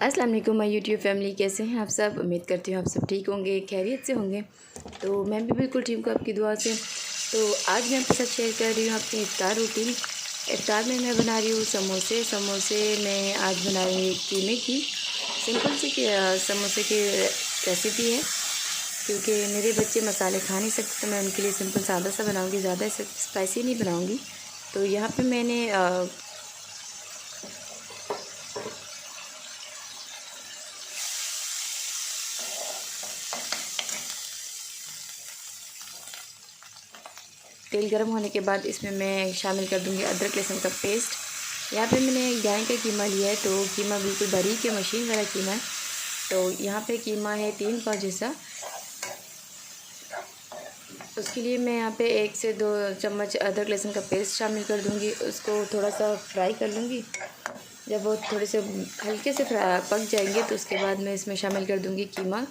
अस्सलाम वालेकुम my YouTube family, कैसे हैं आप सब। उम्मीद करती हूँ आप सब ठीक होंगे, खैरियत से होंगे। तो मैं भी बिल्कुल ठीक हूँ आपकी दुआ से। तो आज मैं आपके साथ शेयर कर रही हूँ अपनी इफ्तार रूटीन। इफ्तार में मैं बना रही हूँ समोसे मैं आज बना रही हूँ कीमे की सिंपल सी समोसे की रेसिपी है। क्योंकि मेरे बच्चे मसाले खा नहीं सकते तो मैं उनके लिए सिंपल सादा सा बनाऊँगी, ज़्यादा स्पाइसी नहीं बनाऊँगी। तो यहाँ पर मैंने तेल गर्म होने के बाद इसमें मैं शामिल कर दूंगी अदरक लहसुन का पेस्ट। यहाँ पे मैंने गाय का कीमा लिया है, तो कीमा बिल्कुल बारीक है, मशीन वाला कीमा है। तो यहाँ पे कीमा है 3 पाव जैसा। उसके लिए मैं यहाँ पे 1 से 2 चम्मच अदरक लहसुन का पेस्ट शामिल कर दूँगी। उसको थोड़ा सा फ्राई कर लूँगी। जब वो थोड़े से हल्के से पक जाएंगे तो उसके बाद मैं इसमें शामिल कर दूँगी कीमा।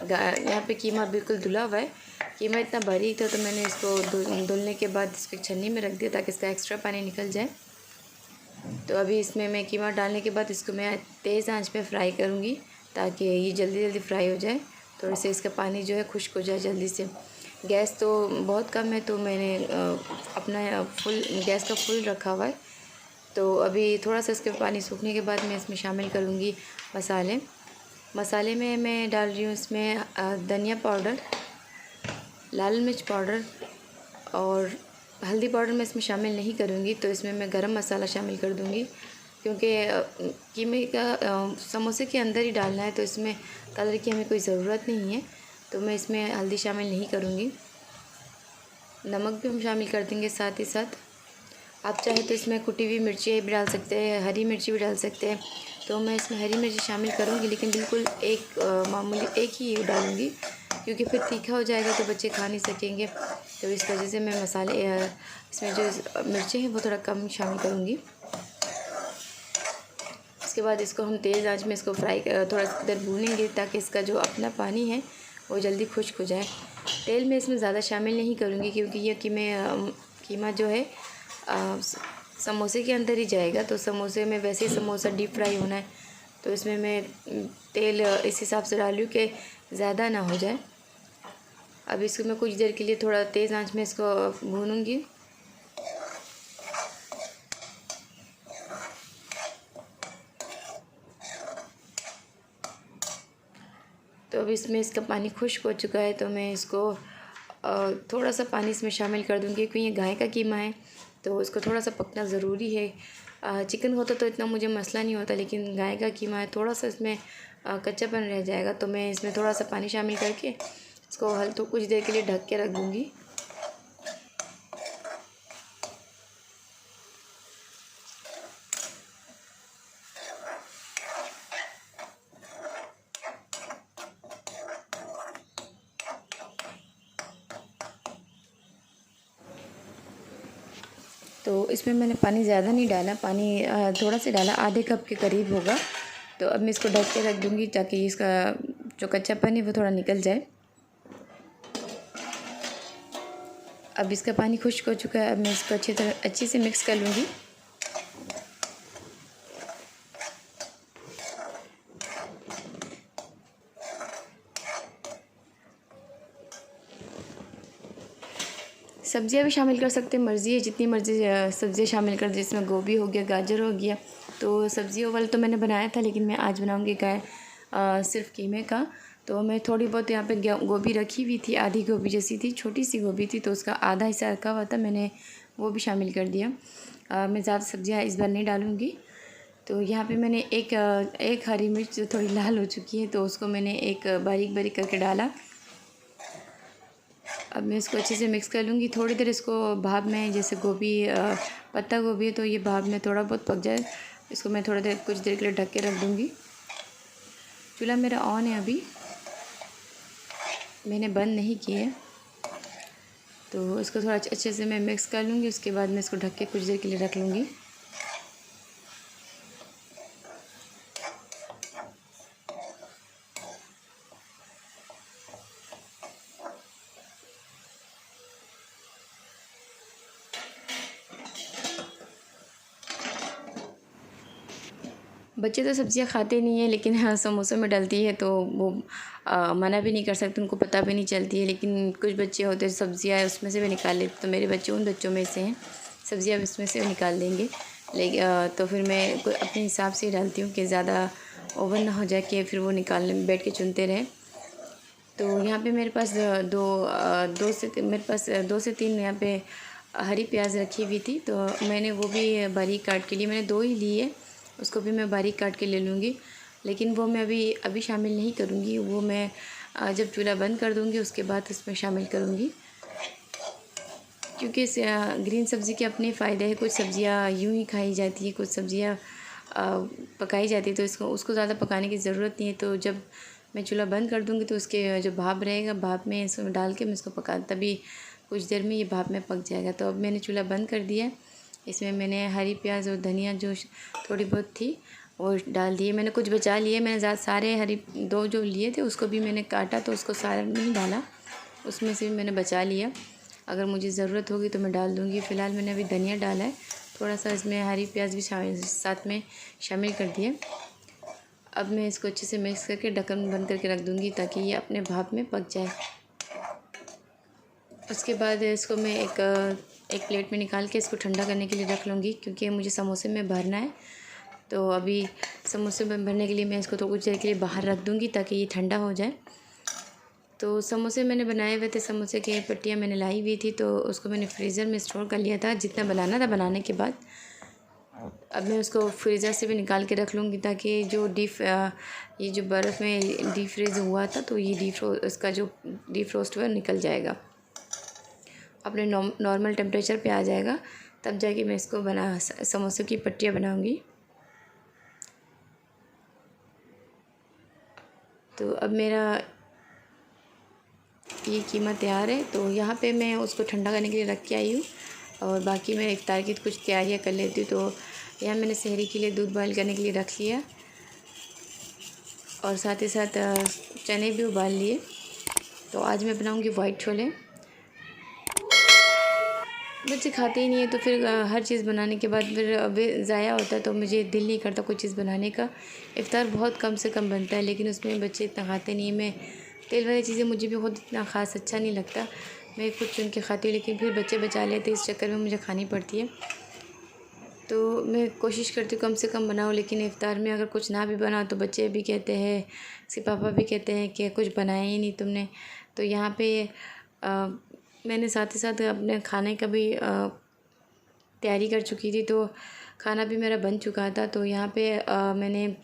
यहाँ पे कीमा बिल्कुल धुला हुआ है। कीमा इतना बारीक था तो मैंने इसको धुलने के बाद इसको छन्नी में रख दिया ताकि इसका एक्स्ट्रा पानी निकल जाए। तो अभी इसमें मैं कीमा डालने के बाद इसको मैं तेज़ आंच पे फ्राई करूँगी ताकि ये जल्दी जल्दी फ्राई हो जाए। थोड़े से इसका पानी जो है खुश्क हो जाए जल्दी से। गैस तो बहुत कम है तो मैंने अपना गैस का फुल रखा हुआ है। तो अभी थोड़ा सा इसके पानी सूखने के बाद मैं इसमें शामिल करूँगी मसाले में मैं डाल रही हूँ इसमें धनिया पाउडर, लाल मिर्च पाउडर और हल्दी पाउडर मैं इसमें शामिल नहीं करूँगी। तो इसमें मैं गरम मसाला शामिल कर दूँगी क्योंकि कीमे का समोसे के अंदर ही डालना है तो इसमें कलर की हमें कोई ज़रूरत नहीं है। तो मैं इसमें हल्दी शामिल नहीं करूँगी। नमक भी हम शामिल कर देंगे साथ ही साथ। आप चाहे तो इसमें कुटी हुई मिर्ची भी डाल सकते हैं, हरी मिर्ची भी डाल सकते हैं। तो मैं इसमें हरी मिर्ची शामिल करूँगी लेकिन बिल्कुल मामूली एक ही डालूँगी क्योंकि फिर तीखा हो जाएगा तो बच्चे खा नहीं सकेंगे। तो इस वजह से मैं मसाले इसमें जो मिर्चें हैं वो थोड़ा कम शामिल करूँगी। उसके बाद इसको हम तेज़ आंच में इसको थोड़ा देर भूनेंगे ताकि इसका जो अपना पानी है वो जल्दी खुश्क हो जाए। तेल मैं इसमें ज़्यादा शामिल नहीं करूँगी क्योंकि ये कीमा जो है समोसे के अंदर ही जाएगा। तो समोसे में वैसे ही समोसा डीप फ्राई होना है तो इसमें मैं तेल इस हिसाब से डालूँ कि ज़्यादा ना हो जाए। अब इसको मैं कुछ देर के लिए थोड़ा तेज़ आंच में इसको भूनूंगी। तो अब इसमें इसका पानी खुश्क हो चुका है तो मैं इसको थोड़ा सा पानी इसमें शामिल कर दूँगी क्योंकि ये गाय का कीमा है तो उसको थोड़ा सा पकना ज़रूरी है। चिकन होता तो इतना मुझे मसला नहीं होता, लेकिन गाय का कीमा है थोड़ा सा इसमें कच्चापन रह जाएगा। तो मैं इसमें थोड़ा सा पानी शामिल करके इसको तो कुछ देर के लिए ढक के रख दूँगी। तो इसमें मैंने पानी ज़्यादा नहीं डाला, पानी थोड़ा सा डाला, आधे कप के करीब होगा। तो अब मैं इसको ढक के रख दूँगी ताकि इसका जो कच्चापन है वो थोड़ा निकल जाए। अब इसका पानी खुश्क हो चुका है। अब मैं इसको अच्छे से मिक्स कर लूँगी। सब्जियां भी शामिल कर सकते हैं, मर्ज़ी है जितनी मर्ज़ी सब्ज़ियाँ शामिल कर, जिसमें गोभी हो गया, गाजर हो गया। तो सब्जियों वाला तो मैंने बनाया था लेकिन मैं आज बनाऊँगी सिर्फ कीमे का। तो मैं थोड़ी बहुत यहाँ पे गोभी रखी हुई थी, आधी गोभी जैसी थी, छोटी सी गोभी थी तो उसका आधा हिस्सा रखा हुआ था, मैंने वो भी शामिल कर दिया। मैं ज़्यादा सब्जियाँ इस बार नहीं डालूँगी। तो यहाँ पे मैंने एक हरी मिर्च जो थोड़ी लाल हो चुकी है तो उसको मैंने एक बारीक बारीक करके डाला। अब मैं इसको अच्छे से मिक्स कर लूँगी। थोड़ी देर इसको भाप में, जैसे पत्ता गोभी है तो ये भाप में थोड़ा बहुत पक जाए, इसको मैं कुछ देर के लिए ढक के रख दूँगी। चूल्हा मेरा ऑन है, अभी मैंने बंद नहीं किया है। तो इसको थोड़ा अच्छे से मैं मिक्स कर लूँगी। उसके बाद मैं इसको ढक के कुछ देर के लिए रख लूँगी। बच्चे तो सब्ज़ियाँ खाते नहीं हैं, लेकिन हाँ समोसों में डलती है तो वो मना भी नहीं कर सकते, उनको पता भी नहीं चलती है। लेकिन कुछ बच्चे होते हैं सब्ज़ियाँ उसमें से भी निकाल लेते, तो मेरे बच्चे उन बच्चों में से हैं, सब्ज़ियाँ इसमें से निकाल देंगे। लेकिन तो फिर मैं अपने हिसाब से ही डालती हूँ कि ज़्यादा ओवर ना हो जाए कि फिर वो निकालने में बैठ के चुनते रहें। तो यहाँ पे मेरे पास मेरे पास 2 से 3 यहाँ पे हरी प्याज रखी हुई थी, तो मैंने वो भी बारीक काट के लिए, मैंने 2 ही लिए, उसको भी मैं बारीक काट के ले लूँगी। लेकिन वो मैं अभी शामिल नहीं करूँगी, वो मैं जब चूल्हा बंद कर दूँगी उसके बाद उसमें शामिल करूँगी। क्योंकि ग्रीन सब्ज़ी के अपने फ़ायदे हैं। कुछ सब्ज़ियाँ यूँ ही खाई जाती है, कुछ सब्ज़ियाँ पकाई जाती है, तो उसको ज़्यादा पकाने की ज़रूरत नहीं है। तो जब मैं चूल्हा बंद कर दूँगी तो उसके जो भाप रहेगा, भाप में इसमें डाल के मैं इसको तभी कुछ देर में ये भाप में पक जाएगा। तो अब मैंने चूल्हा बंद कर दिया। इसमें मैंने हरी प्याज और धनिया जो थोड़ी बहुत थी वो डाल दिए। मैंने कुछ बचा लिए, मैंने सारे 2 जो लिए थे उसको भी मैंने काटा, तो उसको सारा नहीं डाला, उसमें से भी मैंने बचा लिया। अगर मुझे ज़रूरत होगी तो मैं डाल दूँगी। फ़िलहाल मैंने अभी धनिया डाला है, थोड़ा सा इसमें हरी प्याज भी साथ में शामिल कर दिए। अब मैं इसको अच्छे से मिक्स करके ढक्कन बंद करके रख दूँगी ताकि ये अपने भाप में पक जाए। उसके बाद इसको मैं एक प्लेट में निकाल के इसको ठंडा करने के लिए रख लूँगी, क्योंकि मुझे समोसे में भरना है। तो अभी समोसे में भरने के लिए मैं इसको तो कुछ देर के लिए बाहर रख दूँगी ताकि ये ठंडा हो जाए। तो समोसे मैंने बनाए हुए थे, समोसे की पट्टियाँ मैंने लाई हुई थी, तो उसको मैंने फ्रीज़र में स्टोर कर लिया था जितना बनाना था बनाने के बाद। अब मैं उसको फ्रीज़र से भी निकाल के रख लूँगी ताकि ये जो बर्फ़ में डीप फ्रीज़ हुआ था, तो ये इसका जो डीप फ्रोस्ट हुआ निकल जाएगा, अपने नॉर्मल टेम्परेचर पे आ जाएगा। तब जाके मैं इसको समोसे की पट्टियाँ बनाऊँगी। तो अब मेरा ये कीमा तैयार है। तो यहाँ पे मैं उसको ठंडा करने के लिए रख के आई हूँ, और बाकी मैं इफ्तार की कुछ तैयारियाँ कर लेती हूँ। तो यहाँ मैंने सहरी के लिए दूध बॉयल करने के लिए रख लिया, और साथ ही साथ चने भी उबाल लिए। तो आज मैं बनाऊँगी वाइट छोले। बच्चे खाते ही नहीं है, तो फिर हर चीज़ बनाने के बाद फिर ज़ाया होता है, तो मुझे दिल नहीं करता कोई चीज़ बनाने का। इफ्तार बहुत कम से कम बनता है, लेकिन उसमें बच्चे इतना खाते नहीं है। मैं तेल वाली चीज़ें मुझे भी बहुत इतना ख़ास अच्छा नहीं लगता, मैं खुद चुन के खाती हूँ, लेकिन फिर बच्चे बचा लेते हैं, इस चक्कर में मुझे खानी पड़ती है। तो मैं कोशिश करती हूँ कम से कम बनाऊँ, लेकिन इफ्तार में अगर कुछ ना भी बनाओ तो बच्चे भी कहते हैं, इसके पापा भी कहते हैं कि कुछ बनाया ही नहीं तुमने। तो यहाँ पे मैंने साथ ही साथ अपने खाने का भी तैयारी कर चुकी थी, तो खाना भी मेरा बन चुका था। तो यहाँ पे मैंने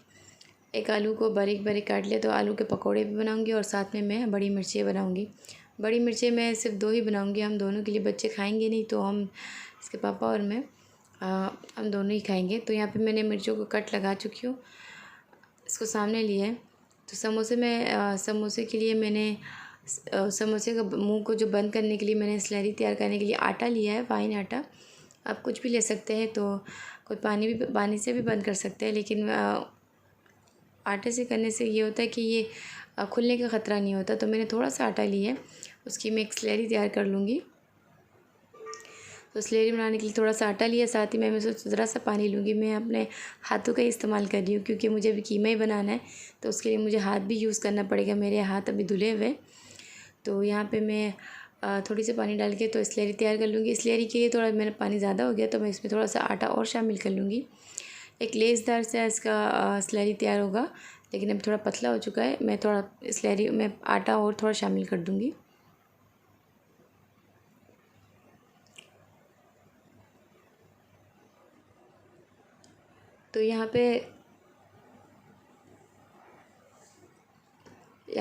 एक आलू को बारीक बारीक काट लिया, तो आलू के पकौड़े भी बनाऊँगी, और साथ में मैं बड़ी मिर्चें बनाऊँगी। बड़ी मिर्चें मैं सिर्फ 2 ही बनाऊँगी, हम दोनों के लिए, बच्चे खाएंगे नहीं, तो इसके पापा और मैं हम दोनों ही खाएंगे। तो यहाँ पे मैंने मिर्चों को कट लगा चुकी हूँ, इसको सामने लिया है। तो समोसे के लिए मैंने समोसे का मुंह को जो बंद करने के लिए मैंने स्लरी तैयार करने के लिए आटा लिया है, फाइन आटा। आप कुछ भी ले सकते हैं, तो कोई पानी से भी बंद कर सकते हैं, लेकिन आटे से करने से ये होता है कि ये खुलने का ख़तरा नहीं होता। तो मैंने थोड़ा सा आटा लिया है, उसकी मैं एक स्लरी तैयार कर लूँगी। तो स्लरी बनाने के लिए थोड़ा सा आटा लिया, साथ ही मैं ज़रा सा पानी लूँगी। मैं अपने हाथों का ही इस्तेमाल कर रही हूँ, क्योंकि मुझे अभी कीमा ही बनाना है, तो उसके लिए मुझे हाथ भी यूज़ करना पड़ेगा, मेरे हाथ अभी धुले हुए। तो यहाँ पे मैं थोड़ी सी पानी डाल के तो स्लरी तैयार कर लूँगी। स्लरी के लिए थोड़ा मेरा पानी ज़्यादा हो गया, तो मैं इसमें थोड़ा सा आटा और शामिल कर लूँगी। एक लेसदार से इसका स्लरी तैयार होगा, लेकिन अब थोड़ा पतला हो चुका है। मैं थोड़ा स्लरी में आटा और थोड़ा शामिल कर दूँगी। तो यहाँ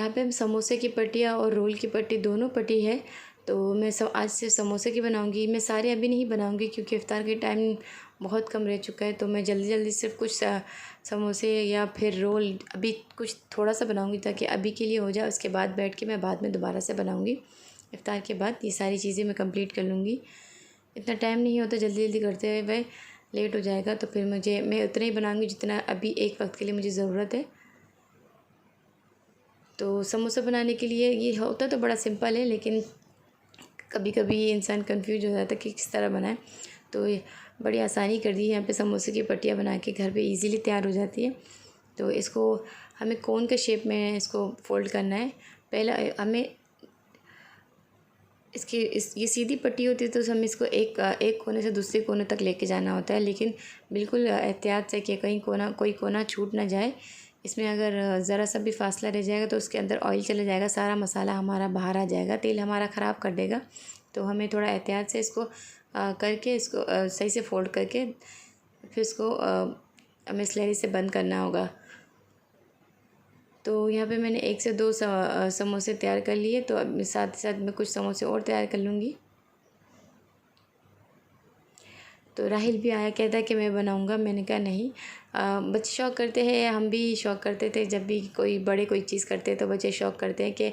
पे समोसे की पट्टियाँ और रोल की पट्टी दोनों पट्टी है। तो मैं आज सिर्फ समोसे की बनाऊँगी। मैं सारे अभी नहीं बनाऊँगी, क्योंकि इफ्तार के टाइम बहुत कम रह चुका है, तो मैं जल्दी जल्दी सिर्फ कुछ समोसे या फिर रोल अभी कुछ थोड़ा सा बनाऊँगी, ताकि अभी के लिए हो जाए। उसके बाद बैठ के मैं बाद में दोबारा से बनाऊँगी। इफ्तार के बाद ये सारी चीज़ें मैं कंप्लीट कर लूँगी। इतना टाइम नहीं होता, जल्दी जल्दी करते हुए लेट हो जाएगा, तो फिर मैं उतना ही बनाऊँगी जितना अभी एक वक्त के लिए मुझे ज़रूरत है। तो समोसा बनाने के लिए ये होता तो बड़ा सिंपल है, लेकिन कभी कभी इंसान कंफ्यूज हो जाता है कि किस तरह बनाए। तो बड़ी आसानी कर दी है। यहाँ पे समोसे की पट्टियाँ बना के घर पे इजीली तैयार हो जाती है। तो इसको हमें कोन के शेप में इसको फ़ोल्ड करना है। पहला हमें इसकी ये सीधी पट्टी होती है तो हमें इसको एक कोने से दूसरे कोने तक लेके जाना होता है, लेकिन बिल्कुल एहतियात से कि कहीं कोई कोना छूट ना जाए। इसमें अगर ज़रा सा भी फासला रह जाएगा तो उसके अंदर ऑयल चला जाएगा, सारा मसाला हमारा बाहर आ जाएगा, तेल हमारा ख़राब कर देगा। तो हमें थोड़ा एहतियात से इसको करके इसको सही से फ़ोल्ड करके फिर इसको हमें स्लैरी से बंद करना होगा। तो यहाँ पे मैंने 1 से 2 समोसे तैयार कर लिए। तो अब साथ ही साथ मैं कुछ समोसे और तैयार कर लूँगी। तो राहिल भी आया, कहता है कि मैं बनाऊँगा। मैंने कहा नहीं, बच्चे शौक़ करते हैं, हम भी शौक़ करते थे। जब भी कोई चीज़ करते हैं तो बच्चे शौक़ करते हैं कि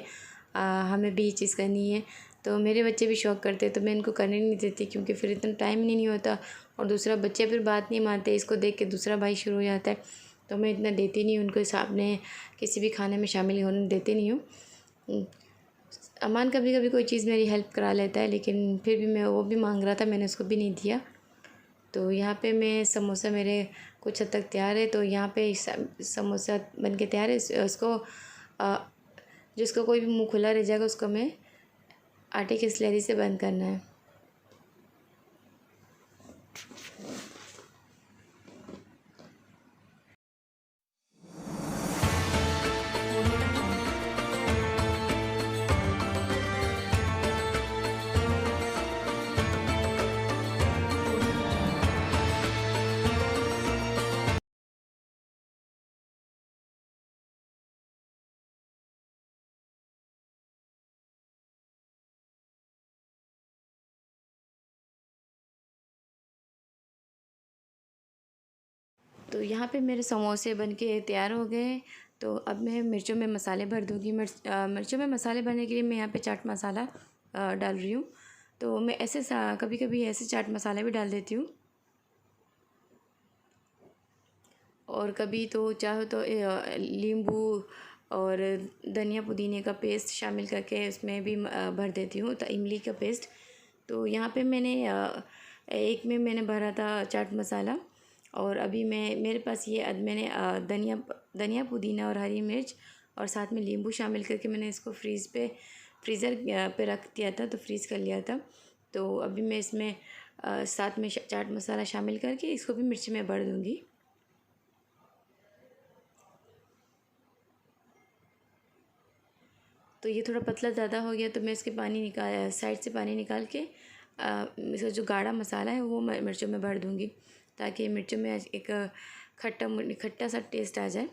हमें भी ये चीज़ करनी है। तो मेरे बच्चे भी शौक़ करते हैं तो मैं इनको करने नहीं देती, क्योंकि फिर इतना टाइम नहीं होता। और दूसरा बच्चे फिर बात नहीं मानते, इसको देख के दूसरा भाई शुरू हो जाता है। तो मैं इतना देती नहीं उनको, सामने किसी भी खाने में शामिल होने देती नहीं हूँ। अमान कभी कभी कोई चीज़ मेरी हेल्प करा लेता है, लेकिन फिर भी वो भी मांग रहा था, मैंने उसको भी नहीं दिया। तो यहाँ पे मैं समोसा मेरे कुछ हद तक तैयार है। तो यहाँ पे समोसा बन के तैयार है। उसको जिसको कोई भी मुँह खुला रह जाएगा उसको मैं आटे की स्लैरी से बंद करना है। तो यहाँ पे मेरे समोसे बन के तैयार हो गए। तो अब मैं मिर्चों में मसाले भर दूँगी। मिर्चों में मसाले भरने के लिए मैं यहाँ पे चाट मसाला डाल रही हूँ। तो मैं ऐसे कभी कभी ऐसे चाट मसाला भी डाल देती हूँ, और कभी तो चाहो तो नींबू और धनिया पुदीने का पेस्ट शामिल करके उसमें भी भर देती हूँ, तो इमली का पेस्ट। तो यहाँ पे मैंने एक में मैंने भरा था चाट मसाला, और अभी मेरे पास ये मैंने धनिया पुदीना और हरी मिर्च और साथ में नींबू शामिल करके मैंने इसको फ्रीज़र पे रख दिया था, तो फ्रीज़ कर लिया था। तो अभी मैं इसमें साथ में चाट मसाला शामिल करके इसको भी मिर्ची में भर दूँगी। तो ये थोड़ा पतला ज़्यादा हो गया तो मैं इसके साइड से पानी निकाल के इसका जो गाढ़ा मसाला है वो मिर्चों में भर दूँगी, ताकि मिर्चों में एक खट्टा सा टेस्ट आ जाए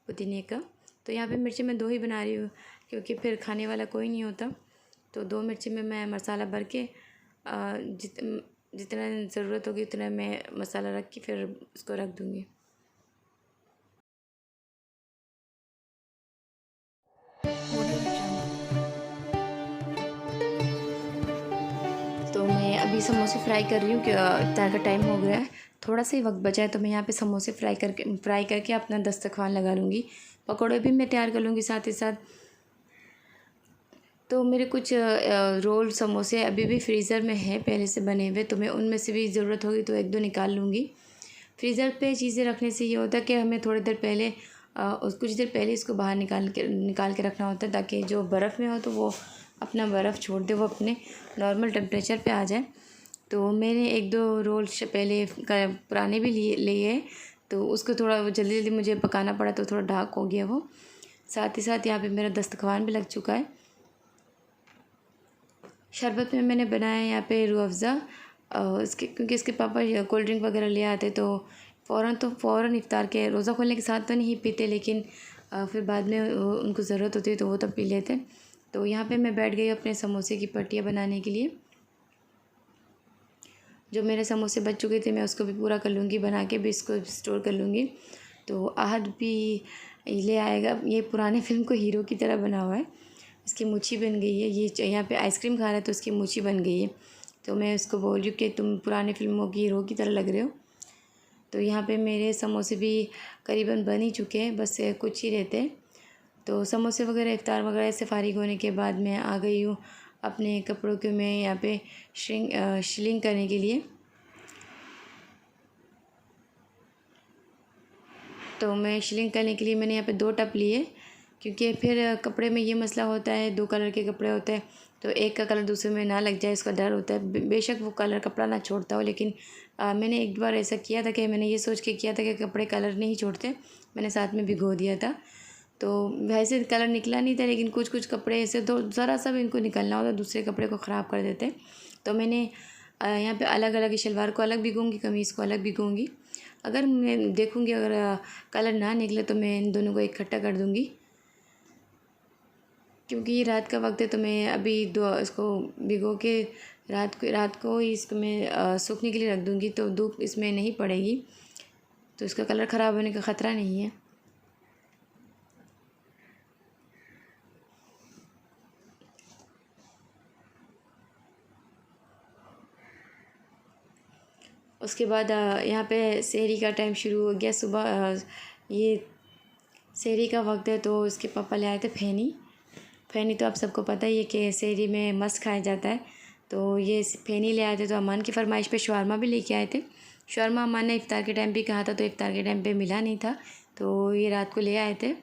पुदीने का। तो यहाँ पे मिर्ची मैं 2 ही बना रही हूँ, क्योंकि फिर खाने वाला कोई नहीं होता। तो 2 मिर्ची में मैं मसाला भर के जितना ज़रूरत होगी उतना मैं मसाला रख के फिर उसको रख दूँगी। तो मैं अभी समोसे फ्राई कर रही हूँ कि इफ्तार का टाइम हो गया है, थोड़ा सा ही वक्त बचा है। तो मैं यहाँ पे समोसे फ्राई करके अपना दस्तरखान लगा लूँगी। पकौड़े भी मैं तैयार कर लूँगी साथ ही साथ। तो मेरे कुछ रोल समोसे अभी भी फ्रीज़र में है पहले से बने हुए, तो मैं उनमें से भी ज़रूरत होगी तो 1-2 निकाल लूँगी। फ्रीज़र पे चीज़ें रखने से ये होता है कि हमें थोड़ी देर पहले कुछ देर पहले इसको बाहर निकाल के रखना होता है, ताकि जो बर्फ़ में हो तो वो अपना बर्फ़ छोड़ दे, वो अपने नॉर्मल टेम्परेचर पे आ जाए। तो मैंने 1-2 रोल पहले पुराने भी लिए, तो उसको थोड़ा जल्दी जल्दी मुझे पकाना पड़ा तो थोड़ा डार्क हो गया वो। साथ ही साथ यहाँ पे मेरा दस्तरखान भी लग चुका है। शरबत में मैंने बनाया है यहाँ पे रूह अफ़ज़ा, क्योंकि इसके पापा कोल्ड ड्रिंक वगैरह ले आते, तो फ़ौरन इफ़्तार के रोज़ा खोलने के साथ तो नहीं पीते, लेकिन फिर बाद में उनको ज़रूरत होती है तो वो तब पी लेते। तो यहाँ पे मैं बैठ गई अपने समोसे की पट्टियाँ बनाने के लिए। जो मेरे समोसे बच चुके थे मैं उसको भी पूरा कर लूँगी, बना के भी इसको स्टोर कर लूँगी। तो आहद भी ले आएगा। ये पुराने फ़िल्म को हीरो की तरह बना हुआ है, इसकी मूंछी बन गई है। ये यहाँ पे आइसक्रीम खा रहा है तो उसकी मूंछी बन गई है। तो मैं उसको बोल रही हूँ कि तुम पुराने फ़िल्मों की हीरो की तरह लग रहे हो। तो यहाँ पे मेरे समोसे भी करीबन बन ही चुके हैं, बस कुछ ही रहते हैं। तो समोसे वगैरह इफ़्तार वगैरह से फ़ारिग होने के बाद मैं आ गई हूँ अपने कपड़ों के मैं यहाँ पे शिलिंग करने के लिए। तो मैं श्रिंक करने के लिए मैंने यहाँ पे 2 टब लिए, क्योंकि फिर कपड़े में ये मसला होता है, 2 कलर के कपड़े होते हैं तो एक का कलर दूसरे में ना लग जाए, इसका डर होता है। बेशक वो कलर कपड़ा ना छोड़ता हो, लेकिन मैंने एक बार ऐसा किया था कि मैंने ये सोच के किया था कि कपड़े कलर नहीं छोड़ते, मैंने साथ में भिगो दिया था। तो वैसे कलर निकला नहीं था, लेकिन कुछ कुछ कपड़े ऐसे तो ज़रा सा भी इनको निकलना होता दूसरे कपड़े को ख़राब कर देते। तो मैंने यहाँ पे अलग अलग शलवार को अलग भिगोंगी, कमीज़ को अलग भिगोंगी। अगर मैं देखूँगी अगर कलर ना निकले तो मैं इन दोनों को इकट्ठा कर दूँगी, क्योंकि ये रात का वक्त है। तो मैं अभी इसको भिगो के रात को ही इसको मैं सूखने के लिए रख दूँगी, तो धूप इसमें नहीं पड़ेगी, तो इसका कलर ख़राब होने का ख़तरा नहीं है। उसके बाद यहाँ पे सहरी का टाइम शुरू हो गया। सुबह ये सहरी का वक्त है, तो इसके पापा ले आए थे फैनी। फैनी तो आप सबको पता ही है कि सहरी में मस्त खाया जाता है। तो ये फैनी ले आए थे, तो अमान की फरमाइश पे शवारमा भी लेके आए थे। शवारमा अमान ने इफ़्तार के टाइम पे कहा था, तो इफ़्तार के टाइम पे मिला नहीं था, तो ये रात को ले आए थे।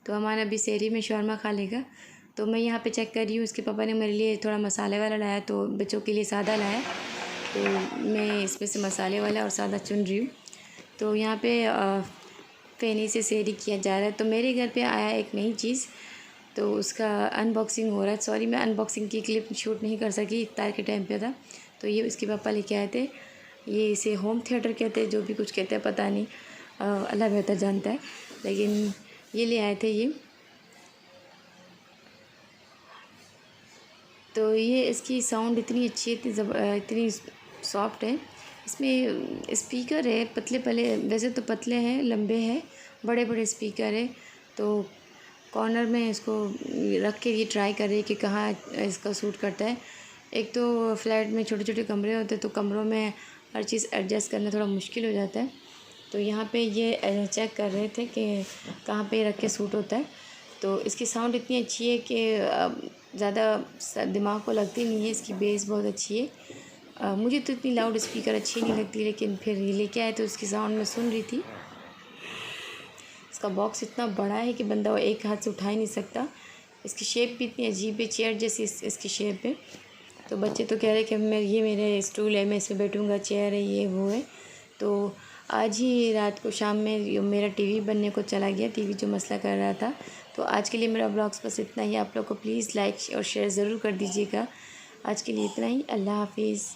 तो अमान अभी सहरी में शवारमा खा लेगा। तो मैं यहाँ पे चेक कर रही हूँ, उसके पापा ने मेरे लिए थोड़ा मसाले वाला लाया, तो बच्चों के लिए सादा लाया, तो मैं इसमें से मसाले वाला और सादा चुन रही हूँ। तो यहाँ पे फ़ेनी से सहरी किया जा रहा है। तो मेरे घर पे आया एक नई चीज़, तो उसका अनबॉक्सिंग हो रहा है। सॉरी, मैं अनबॉक्सिंग की क्लिप शूट नहीं कर सकी, इफ्तार के टाइम पे था। तो ये उसके पापा लेके आए थे। ये इसे होम थिएटर कहते हैं, जो भी कुछ कहते हैं पता नहीं, अल्लाह बेहतर जानता है, लेकिन ये ले आए थे ये। तो ये इसकी साउंड इतनी अच्छी है, इतनी सॉफ्ट है। इसमें स्पीकर है पतले, पहले वैसे तो पतले हैं, लंबे हैं, बड़े बड़े स्पीकर है। तो कॉर्नर में इसको रख के ये ट्राई कर रही है कि कहाँ इसका सूट करता है। एक तो फ्लैट में छोटे छोटे कमरे होते हैं, तो कमरों में हर चीज़ एडजस्ट करना थोड़ा मुश्किल हो जाता है। तो यहाँ पे ये चेक कर रहे थे कि कहाँ पे रख के सूट होता है। तो इसकी साउंड इतनी अच्छी है कि ज़्यादा दिमाग को लगती नहीं है, इसकी बेस बहुत अच्छी है। मुझे तो इतनी लाउड स्पीकर अच्छी नहीं लगती, लेकिन फिर ये लेके आए तो उसकी साउंड मैं सुन रही थी। इसका बॉक्स इतना बड़ा है कि बंदा एक हाथ से उठा ही नहीं सकता। इसकी शेप भी इतनी अजीब है, चेयर जैसी इसकी शेप है। तो बच्चे तो कह रहे कि ये मेरे स्टूल है, मैं इसमें बैठूँगा, चेयर है, ये वो है। तो आज ही रात को शाम में मेरा टीवी बनने को चला गया, टीवी जो मसला कर रहा था। तो आज के लिए मेरा ब्लॉग्स बस इतना ही। आप लोग को प्लीज़ लाइक और शेयर ज़रूर कर दीजिएगा। आज के लिए इतना ही। अल्लाह हाफिज़।